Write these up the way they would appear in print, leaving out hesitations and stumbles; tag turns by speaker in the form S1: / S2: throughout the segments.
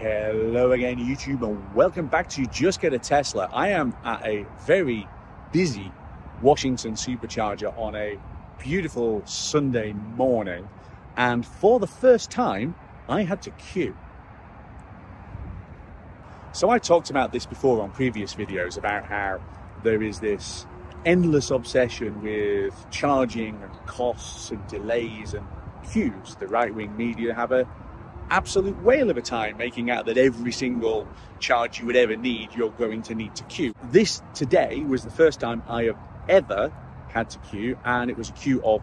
S1: Hello again, YouTube, and welcome back to Just Get a Tesla. I am at a very busy Washington Supercharger on a beautiful Sunday morning, and for the first time I had to queue. So I talked about this before on previous videos about how there is this endless obsession with charging and costs and delays and queues. The right-wing media have a absolute whale of a time making out that every single charge you would ever need, you're going to need to queue. This today was the first time I have ever had to queue, and it was a queue of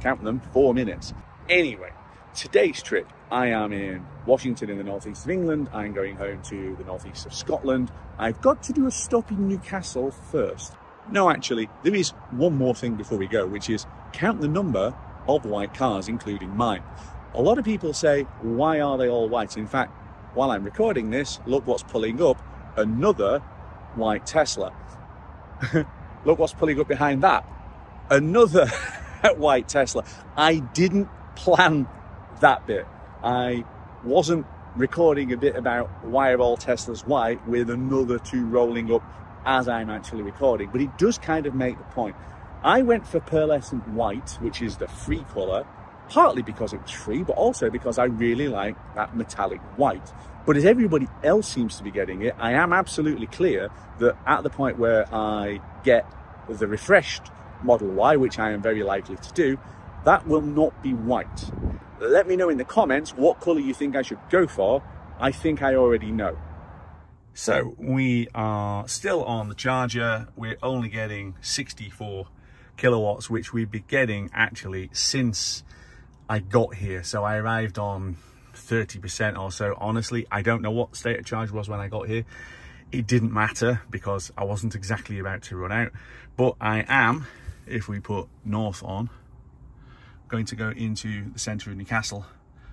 S1: count them, 4 minutes. Anyway, today's trip, I am in Washington in the northeast of England. I'm going home to the northeast of Scotland. I've got to do a stop in Newcastle first. No, actually, there is one more thing before we go, which is count the number of white cars, including mine. A lot of people say, why are they all white? In fact, while I'm recording this, look what's pulling up, another white Tesla. Look what's pulling up behind that, another white Tesla. I didn't plan that bit. I wasn't recording a bit about why are all Teslas white with another two rolling up as I'm actually recording, but it does kind of make the point. I went for pearlescent white, which is the free colour, partly because it was free, but also because I really like that metallic white. But as everybody else seems to be getting it, I am absolutely clear that at the point where I get the refreshed Model Y, which I am very likely to do, that will not be white. Let me know in the comments what colour you think I should go for. I think I already know. So we are still on the charger. We're only getting 64 kilowatts, which we've been getting actually since I got here. So I arrived on 30% or so. Honestly, I don't know what state of charge was when I got here. It didn't matter because I wasn't exactly about to run out. But I am, if we put north on, going to go into the centre of Newcastle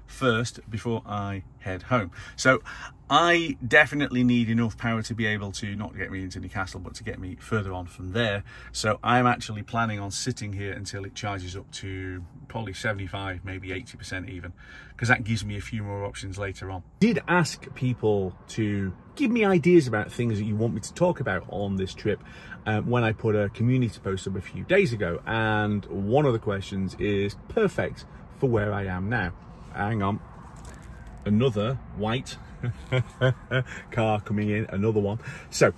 S1: first before I head home. So I definitely need enough power to be able to not get me into Newcastle, but to get me further on from there. So I'm actually planning on sitting here until it charges up to probably 75, maybe 80% even, because that gives me a few more options later on. I did ask people to give me ideas about things that you want me to talk about on this trip when I put a community post up a few days ago, and one of the questions is perfect for where I am now. Hang on, another white car coming in, another one. So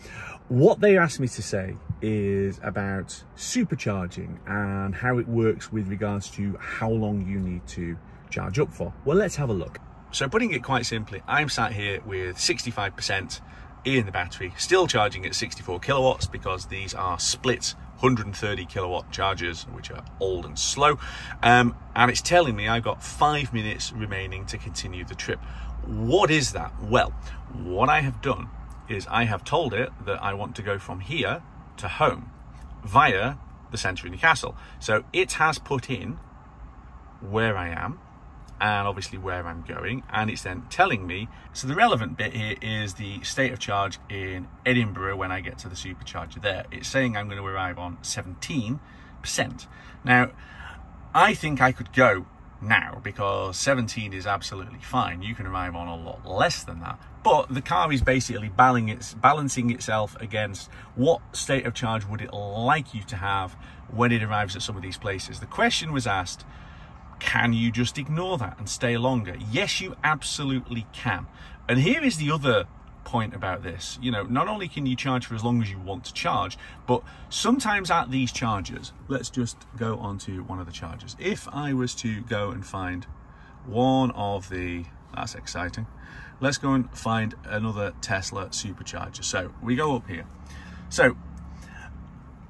S1: what they asked me to say is about supercharging and how it works with regards to how long you need to charge up for. Well, let's have a look. So putting it quite simply, I'm sat here with 65% in the battery, still charging at 64 kilowatts because these are split 130 kilowatt chargers, which are old and slow, and it's telling me I've got 5 minutes remaining to continue the trip. What is that? Well, what I have done is I have told it that I want to go from here to home via the centre of Newcastle. So it has put in where I am and obviously where I'm going, and it's then telling me. So the relevant bit here is the state of charge in Edinburgh when I get to the supercharger there. It's saying I'm going to arrive on 17%. Now, I think I could go now because 17 is absolutely fine. You can arrive on a lot less than that, but the car is basically balancing itself against what state of charge would it like you to have when it arrives at some of these places. The question was asked, can you just ignore that and stay longer? Yes, you absolutely can. And here is the other point about this. You know, not only can you charge for as long as you want to charge, but sometimes at these chargers, let's just go onto one of the chargers. If I was to go and find one of the, that's exciting. Let's go and find another Tesla supercharger. So we go up here. So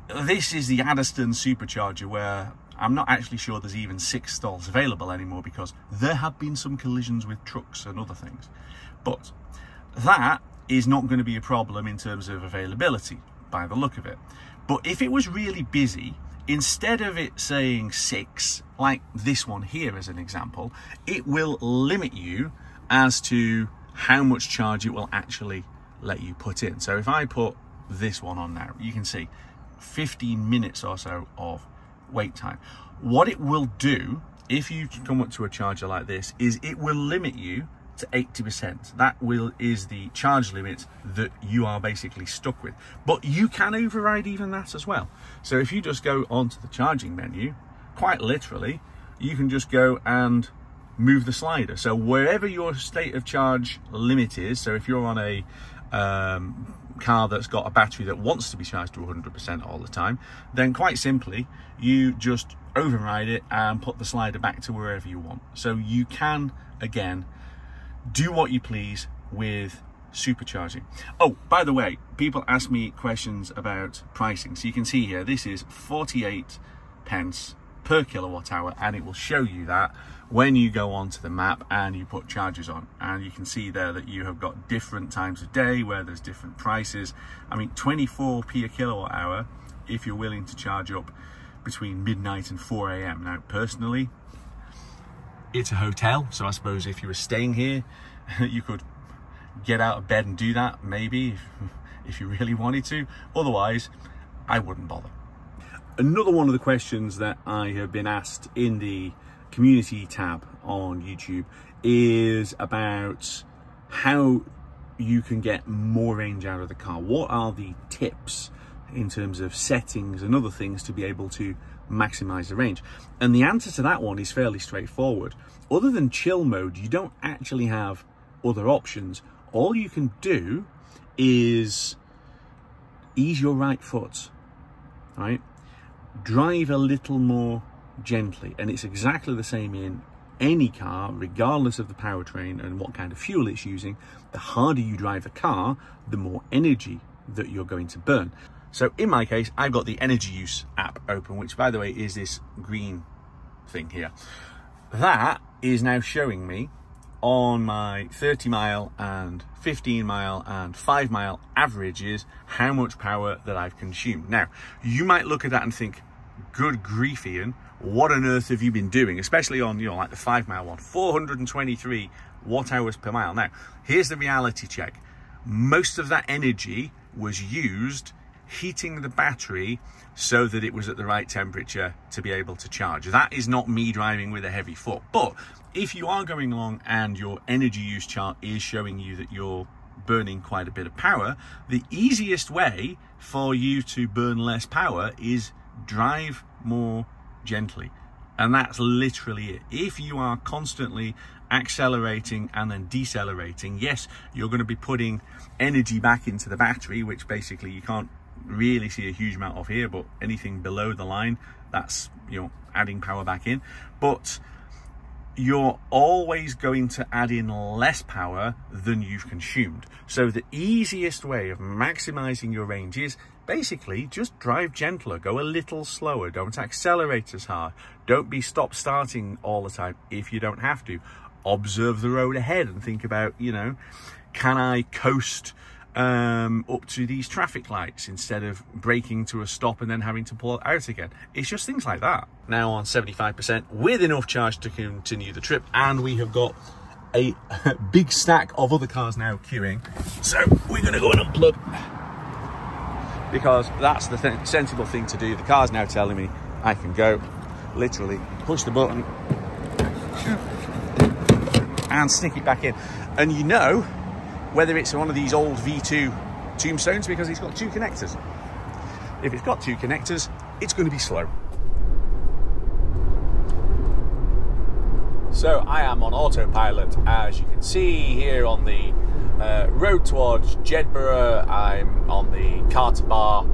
S1: this is the Addiston supercharger, where I'm not actually sure there's even 6 stalls available anymore because there have been some collisions with trucks and other things. But that is not going to be a problem in terms of availability by the look of it. But if it was really busy, instead of it saying 6, like this one here as an example, it will limit you as to how much charge it will actually let you put in. So if I put this one on now, you can see 15 minutes or so of wait time. What it will do if you come up to a charger like this is it will limit you to 80%. That is the charge limit that you are basically stuck with. But you can override even that as well. So if you just go onto the charging menu, quite literally, you can just go and move the slider. So wherever your state of charge limit is, so if you're on a car that's got a battery that wants to be charged to 100% all the time, then quite simply, you just override it and put the slider back to wherever you want. So you can, again, do what you please with supercharging. Oh, by the way, people ask me questions about pricing. So you can see here, this is 48 pence per kilowatt hour, and it will show you that when you go onto the map and you put chargers on, and you can see there that you have got different times of day where there's different prices. I mean, 24p a kilowatt hour if you're willing to charge up between midnight and 4 a.m. Now, personally, it's a hotel, so I suppose if you were staying here, you could get out of bed and do that, maybe, if you really wanted to. Otherwise, I wouldn't bother. Another one of the questions that I have been asked in the community tab on YouTube is about how you can get more range out of the car. What are the tips in terms of settings and other things to be able to maximize the range? And the answer to that one is fairly straightforward. Other than chill mode, you don't actually have other options. All you can do is ease your right foot, right? Drive a little more gently, and it's exactly the same in any car, regardless of the powertrain and what kind of fuel it's using. The harder you drive a car, the more energy that you're going to burn. So in my case, I've got the energy use app open, which, by the way, is this green thing here. That is now showing me on my 30 mile and 15 mile and 5 mile averages how much power that I've consumed. Now, you might look at that and think, good grief, Ian, what on earth have you been doing? Especially on, you know, like the 5 mile one, 423 watt hours per mile. Now, here's the reality check. Most of that energy was used heating the battery so that it was at the right temperature to be able to charge. That is not me driving with a heavy foot. But if you are going along and your energy use chart is showing you that you're burning quite a bit of power, the easiest way for you to burn less power is drive more gently. And that's literally it. If you are constantly accelerating and then decelerating, yes, you're going to be putting energy back into the battery, which basically you can't really see a huge amount of here, but anything below the line, that's, you know, adding power back in. But you're always going to add in less power than you've consumed. So the easiest way of maximizing your range is basically just drive gentler, go a little slower, don't accelerate as hard, don't be stop starting all the time if you don't have to. Observe the road ahead and think about, you know, can I coast up to these traffic lights instead of braking to a stop and then having to pull out again? It's just things like that. Now on 75% with enough charge to continue the trip, and we have got a big stack of other cars now queuing, so we're going to go and unplug, because that's the sensible thing to do. The car's now telling me I can go. Literally push the button and stick it back in, and you know whether it's one of these old V2 tombstones because it's got two connectors. If it's got two connectors, it's going to be slow. So I am on autopilot, as you can see here on the road towards Edinburgh. I'm on the Carter Bar,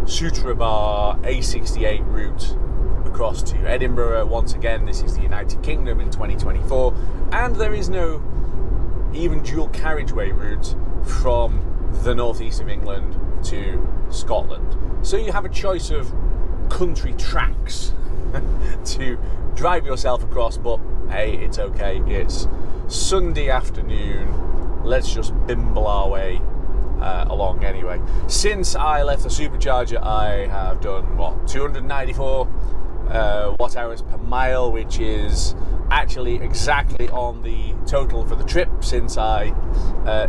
S1: Sutra Bar, A68 route across to Edinburgh. Once again, this is the United Kingdom in 2024, and there is no even dual carriageway route from the northeast of England to Scotland. So you have a choice of country tracks to drive yourself across, but hey, it's okay. It's Sunday afternoon. Let's just bimble our way along anyway. Since I left the Supercharger, I have done, what, 294 watt hours per mile, which is actually exactly on the total for the trip since I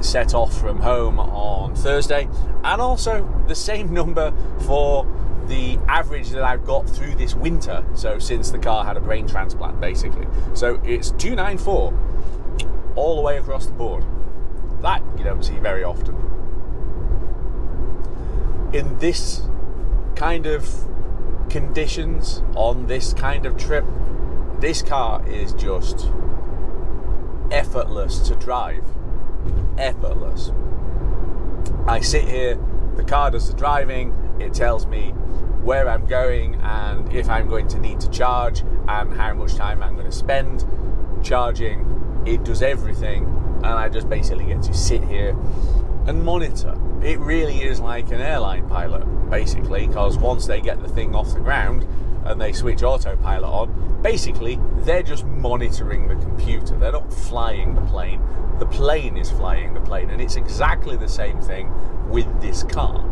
S1: set off from home on Thursday, and also the same number for the average that I've got through this winter, so since the car had a brain transplant basically. So it's 294. all the way across the board. That you don't see very often. In this kind of conditions, on this kind of trip, this car is just effortless to drive. Effortless. I sit here, the car does the driving, it tells me where I'm going and if I'm going to need to charge and how much time I'm going to spend charging. It does everything, and I just basically get to sit here and monitor. It really is like an airline pilot, basically, because once they get the thing off the ground and they switch autopilot on, basically they're just monitoring the computer. They're not flying the plane is flying the plane, and it's exactly the same thing with this car.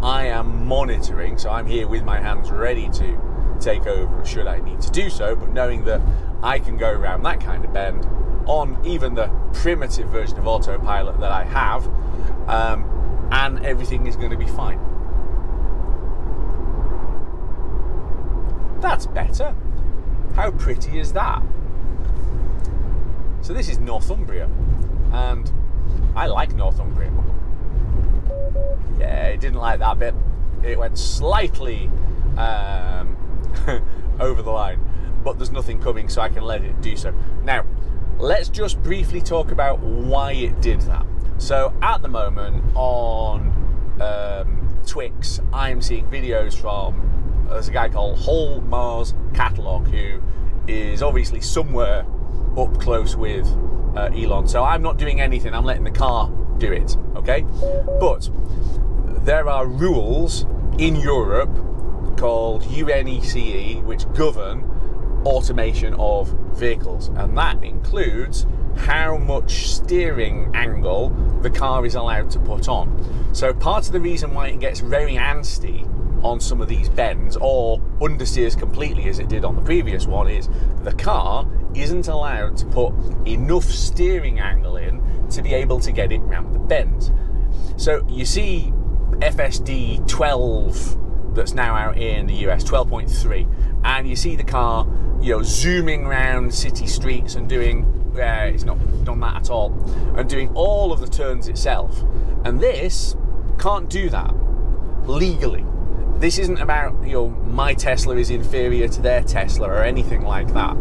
S1: I am monitoring, so I'm here with my hands ready to take over should I need to do so, but knowing that I can go around that kind of bend on even the primitive version of autopilot that I have, and everything is going to be fine. That's better. How pretty is that? So this is Northumbria, and I like Northumbria. Yeah, it didn't like that bit. It went slightly over the line, but there's nothing coming, so I can let it do so. Now, let's just briefly talk about why it did that. So at the moment on Twix, I am seeing videos from, there's a guy called Whole Mars Catalog who is obviously somewhere up close with Elon. So I'm not doing anything, I'm letting the car do it, okay? But there are rules in Europe called UNECE which govern automation of vehicles, and that includes how much steering angle the car is allowed to put on. So part of the reason why it gets very antsy on some of these bends or understeers completely as it did on the previous one is the car isn't allowed to put enough steering angle in to be able to get it round the bends. So you see FSD 12 that's now out in the US, 12.3, and you see the car, you know, zooming around city streets and doing, it's not done that at all, and doing all of the turns itself. And this can't do that legally. This isn't about, you know, my Tesla is inferior to their Tesla or anything like that.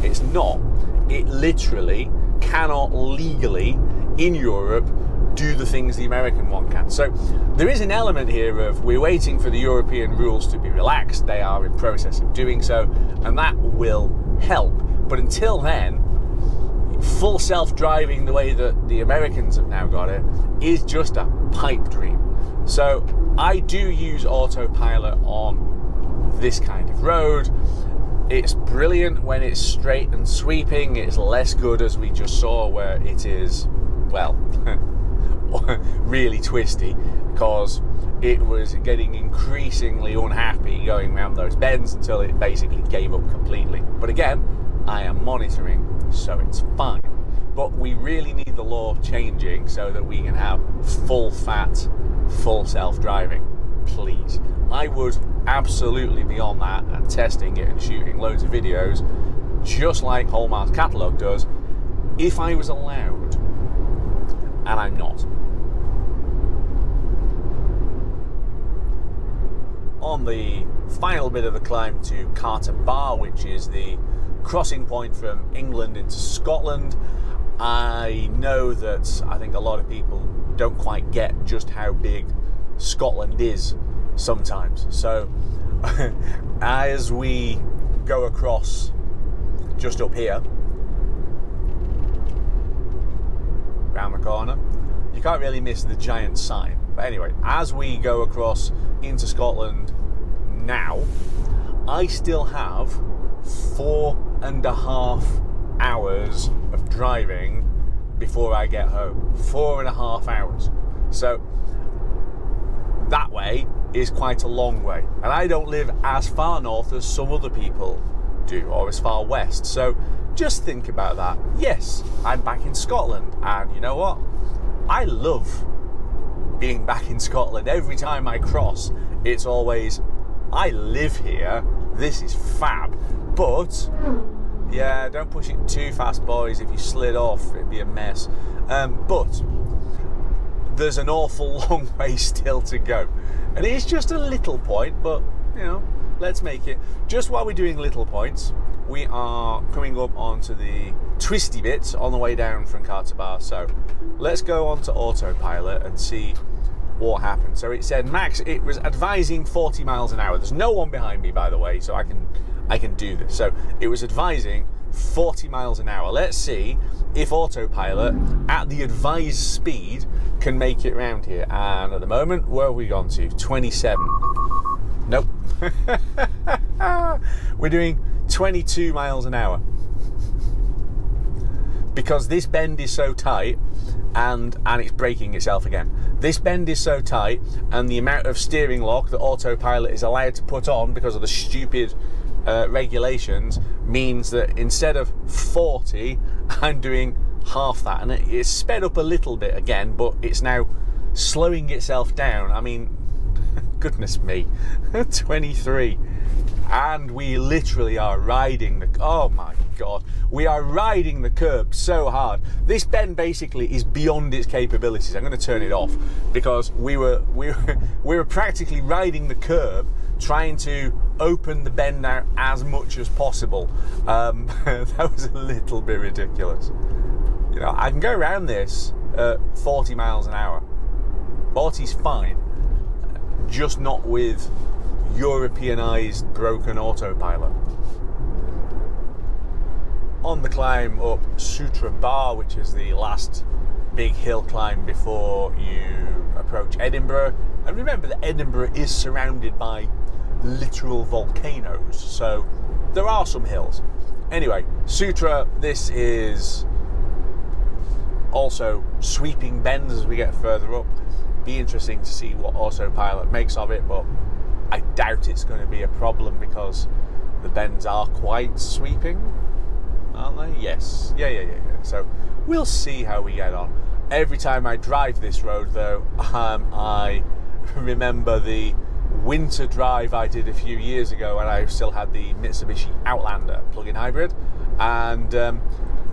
S1: It's not. It literally cannot legally, in Europe, do the things the American one can. So there is an element here of we're waiting for the European rules to be relaxed. They are in process of doing so, and that will help. But until then, full self-driving the way that the Americans have now got it is just a pipe dream. So I do use autopilot on this kind of road. It's brilliant when it's straight and sweeping. It's less good, as we just saw, where it is, well, really twisty, because it was getting increasingly unhappy going around those bends until it basically gave up completely. But again, I am monitoring, so it's fine. But we really need the law changing so that we can have full fat, full self-driving, please. I would absolutely be on that and testing it and shooting loads of videos, just like Whole Mars Catalog does, if I was allowed, and I'm not. On the final bit of the climb to Carter Bar, which is the crossing point from England into Scotland, I know that I think a lot of people don't quite get just how big Scotland is sometimes. So as we go across just up here, round the corner, you can't really miss the giant sign. But anyway, as we go across into Scotland now, I still have 4.5 hours of driving before I get home. 4.5 hours. So that way is quite a long way. And I don't live as far north as some other people do, or as far west. So just think about that. Yes, I'm back in Scotland, and you know what? I love being back in Scotland. Every time I cross, it's always, I live here, this is fab. But
S2: Yeah, don't push it too fast, boys. If you slid off, it'd be a mess. But there's an awful long way still to go. And it is just a little point, but, you know, let's make it. Just while we're doing little points, we are coming up onto the twisty bits on the way down from car to bar. So let's go on to autopilot and see what happened. So it said max, it was advising 40 miles an hour. There's no one behind me, by the way, so I can do this. So it was advising 40 miles an hour. Let's see if autopilot at the advised speed can make it around here. And at the moment, where have we gone to? 27. Nope. We're doing 22 miles an hour. Because this bend is so tight and it's braking itself again. This bend is so tight, and the amount of steering lock that autopilot is allowed to put on because of the stupid regulations means that instead of 40, I'm doing half that, and it's sped up a little bit again, but it's now slowing itself down. I mean, goodness me, 23. And we literally are riding the, oh my God, we are riding the curb so hard. This bend basically is beyond its capabilities. I'm going to turn it off because we were practically riding the curb, trying to open the bend out as much as possible. That was a little bit ridiculous. You know, I can go around this at 40 miles an hour. 40's fine, just not with Europeanized broken autopilot. On the climb up Sutra Bar, which is the last big hill climb before you approach Edinburgh. And remember that Edinburgh is surrounded by literal volcanoes, so there are some hills. Anyway, Sutra, this is also sweeping bends as we get further up. Be interesting to see what autopilot makes of it, but I doubt it's going to be a problem because the bends are quite sweeping, aren't they? Yes. Yeah. So we'll see how we get on. Every time I drive this road, though, I remember the winter drive I did a few years ago when I still had the Mitsubishi Outlander plug-in hybrid, and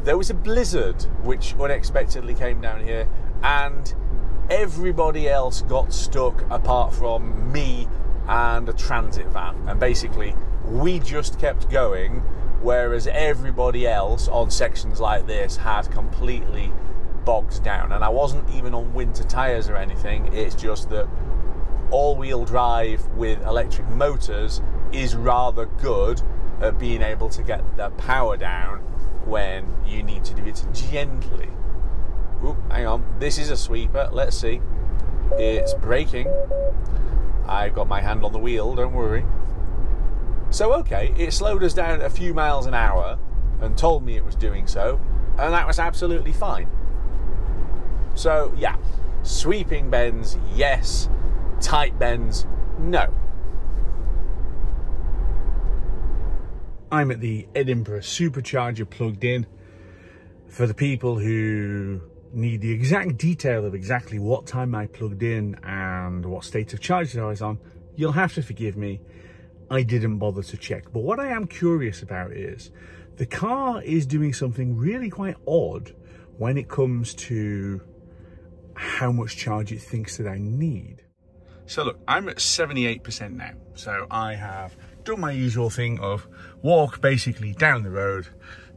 S2: there was a blizzard which unexpectedly came down here, and everybody else got stuck apart from me and a transit van, and basically we just kept going, whereas everybody else on sections like this had completely bogged down. And I wasn't even on winter tires or anything, it's just that all-wheel drive with electric motors is rather good at being able to get the power down when you need to do it gently. Ooh, hang on, this is a sweeper, let's see. It's braking. I've got my hand on the wheel, don't worry. So okay, it slowed us down a few miles an hour and told me it was doing so, and that was absolutely fine. So yeah, sweeping bends, yes. Tight bends, no. I'm at the Edinburgh Supercharger plugged in. For the people who need the exact detail of exactly what time I plugged in and what state of charge I was on, you'll have to forgive me. I didn't bother to check. But what I am curious about is the car is doing something really quite odd when it comes to how much charge it thinks that I need. So look, I'm at 78% now. So I have done my usual thing of walk basically down the road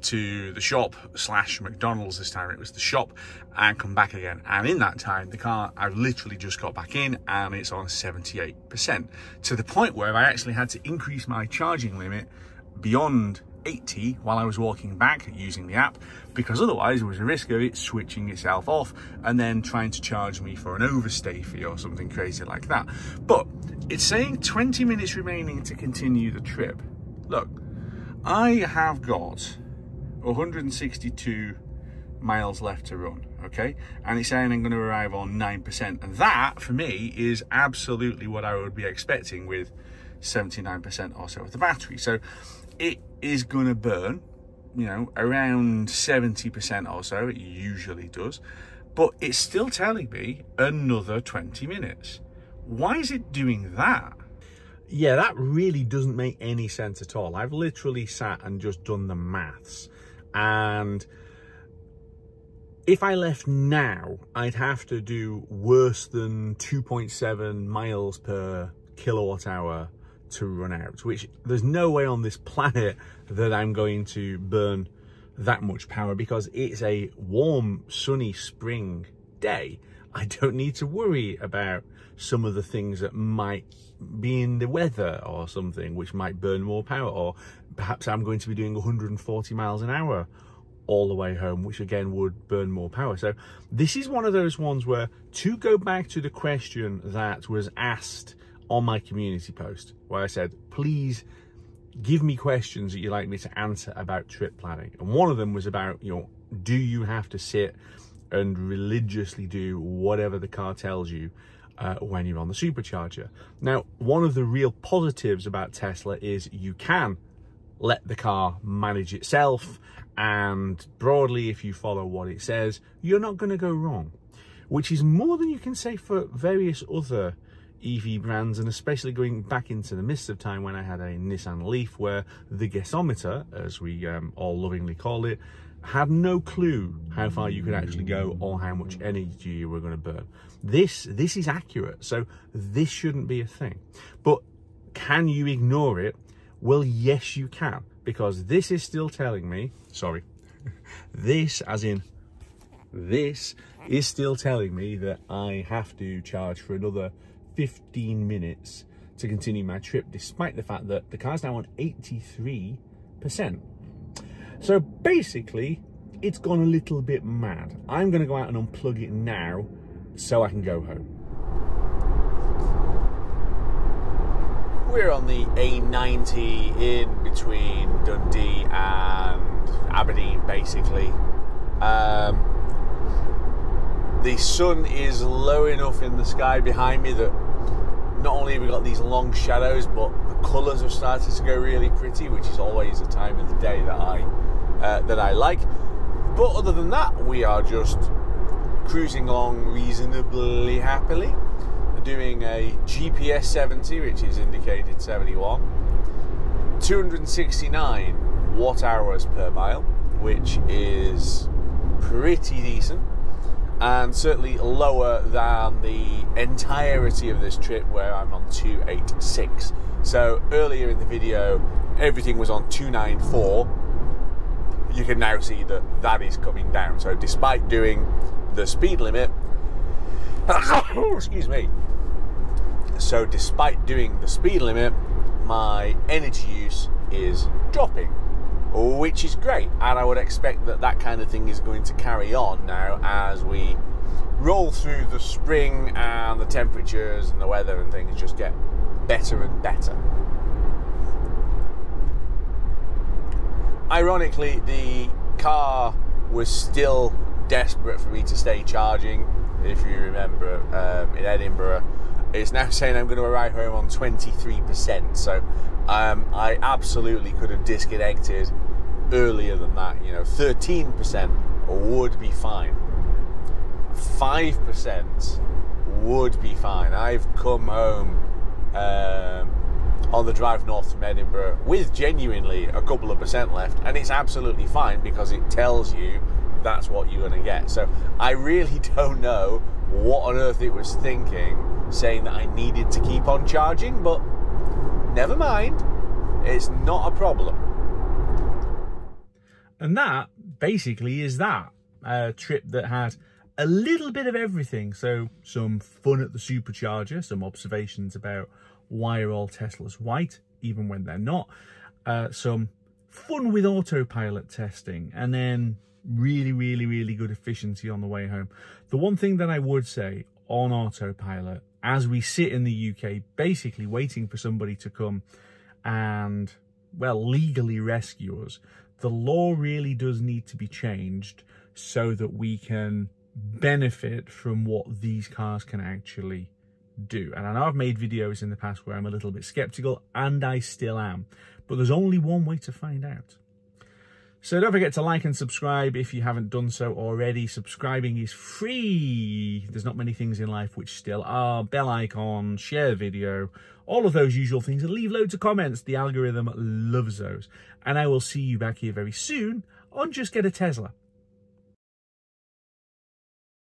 S2: to the shop / McDonald's. This time it was the shop, and come back again. And in that time, the car, I've literally just got back in and it's on 78%, to the point where I actually had to increase my charging limit beyond 80 while I was walking back using the app, because otherwise there was a risk of it switching itself off and then trying to charge me for an overstay fee or something crazy like that. But it's saying 20 minutes remaining to continue the trip. Look, I have got 162 miles left to run, okay? And it's saying I'm going to arrive on 9%. And that, for me, is absolutely what I would be expecting with 79% or so of the battery. So it is going to burn, you know, around 70% or so. It usually does. But it's still telling me another 20 minutes. Why is it doing that? Yeah, that really doesn't make any sense at all. I've literally sat and just done the maths, and if I left now, I'd have to do worse than 2.7 miles per kilowatt hour to run out, which there's no way on this planet that I'm going to burn that much power, because it's a warm, sunny spring day. I don't need to worry about some of the things that might be in the weather or something which might burn more power, or perhaps I'm going to be doing 140 miles an hour all the way home, which again would burn more power. So this is one of those ones where, to go back to the question that was asked on my community post, where I said, please give me questions that you'd like me to answer about trip planning. And one of them was about, you know, do you have to sit and religiously do whatever the car tells you when you're on the supercharger? Now, one of the real positives about Tesla is you can let the car manage itself, and broadly, if you follow what it says, you're not going to go wrong, which is more than you can say for various other EV brands, and especially going back into the midst of time when I had a Nissan Leaf where the guessometer, as we all lovingly called it, had no clue how far you could actually go or how much energy you were going to burn. This is accurate, so this shouldn't be a thing. But can you ignore it? Well, yes, you can, because this is still telling me, sorry, this as in this is still telling me that I have to charge for another 15 minutes to continue my trip, despite the fact that the car's now on 83%. So basically, it's gone a little bit mad. I'm going to go out and unplug it now so I can go home. We're on the A90 in between Dundee and Aberdeen, basically. The sun is low enough in the sky behind me that not only have we got these long shadows, but the colours have started to go really pretty, which is always a time of the day that I like. But other than that, we are just cruising along reasonably happily, doing a GPS 70, which is indicated 71, 269 watt hours per mile, which is pretty decent, and certainly lower than the entirety of this trip where I'm on 286. So earlier in the video, everything was on 294. You can now see that that is coming down. So despite doing the speed limit, excuse me. So despite doing the speed limit, my energy use is dropping, which is great, and I would expect that that kind of thing is going to carry on now as we roll through the spring and the temperatures and the weather and things just get better and better. Ironically, the car was still desperate for me to stay charging. If you remember, in Edinburgh, it's now saying I'm going to arrive home on 23%, so I absolutely could have disconnected earlier than that. You know, 13% would be fine. 5% would be fine. I've come home on the drive north from Edinburgh with genuinely a couple of percent left, and it's absolutely fine because it tells you that's what you're going to get. So I really don't know what on earth it was thinking, saying that I needed to keep on charging, but never mind, it's not a problem. And that basically is that trip that had a little bit of everything. So some fun at the supercharger, some observations about why are all Teslas white even when they're not, some fun with autopilot testing, and then really good efficiency on the way home. The one thing that I would say on autopilot, as we sit in the UK basically waiting for somebody to come and, well, legally rescue us, the law really does need to be changed so that we can benefit from what these cars can actually do. And I know I've made videos in the past where I'm a little bit skeptical, and I still am, but there's only one way to find out. So don't forget to like and subscribe if you haven't done so already. Subscribing is free. There's not many things in life which still are. Bell icon, share the video, all of those usual things, and leave loads of comments. The algorithm loves those. And I will see you back here very soon on Just Get a Tesla.